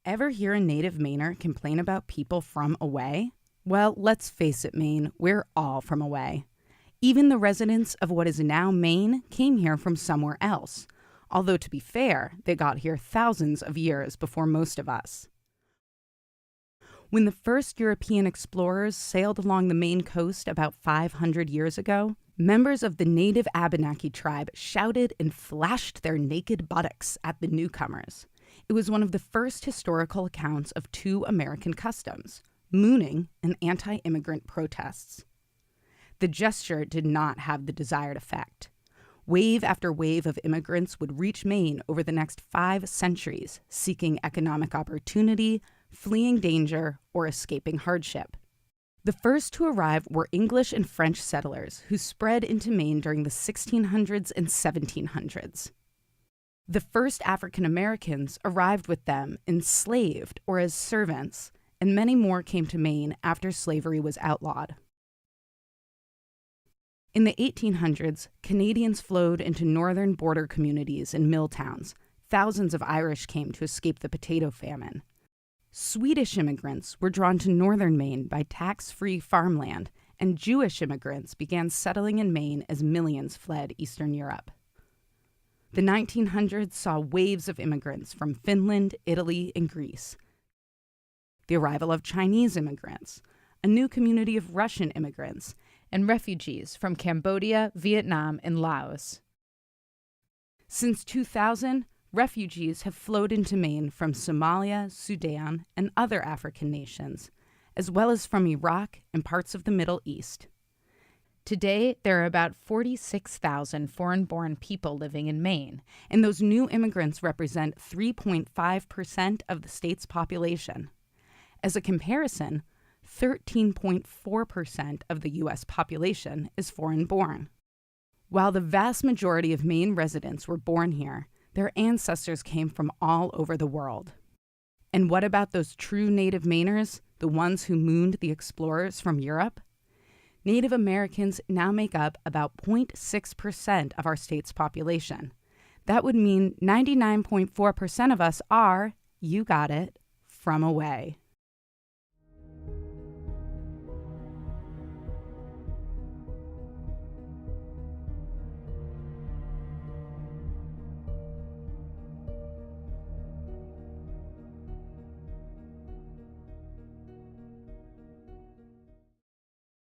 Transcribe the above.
Ever hear a native Mainer complain about people from away? Well, let's face it, Maine, we're all from away. Even the residents of what is now Maine came here from somewhere else. Although, to be fair, they got here thousands of years before most of us. When the first European explorers sailed along the Maine coast about 500 years ago, members of the native Abenaki tribe shouted and flashed their naked buttocks at the newcomers. It was one of the first historical accounts of two American customs, mooning and anti-immigrant protests. The gesture did not have the desired effect. Wave after wave of immigrants would reach Maine over the next 5 centuries, seeking economic opportunity, fleeing danger, or escaping hardship. The first to arrive were English and French settlers who spread into Maine during the 1600s and 1700s. The first African Americans arrived with them enslaved or as servants, and many more came to Maine after slavery was outlawed. In the 1800s, Canadians flowed into northern border communities and mill towns. Thousands of Irish came to escape the potato famine. Swedish immigrants were drawn to northern Maine by tax-free farmland, and Jewish immigrants began settling in Maine as millions fled Eastern Europe. The 1900s saw waves of immigrants from Finland, Italy, and Greece. The arrival of Chinese immigrants, a new community of Russian immigrants, and refugees from Cambodia, Vietnam, and Laos. Since 2000, refugees have flowed into Maine from Somalia, Sudan, and other African nations, as well as from Iraq and parts of the Middle East. Today, there are about 46,000 foreign-born people living in Maine, and those new immigrants represent 3.5% of the state's population. As a comparison, 13.4% of the U.S. population is foreign-born. While the vast majority of Maine residents were born here, their ancestors came from all over the world. And what about those true Native Mainers, the ones who mooned the explorers from Europe? Native Americans now make up about 0.6% of our state's population. That would mean 99.4% of us are, you got it, from away.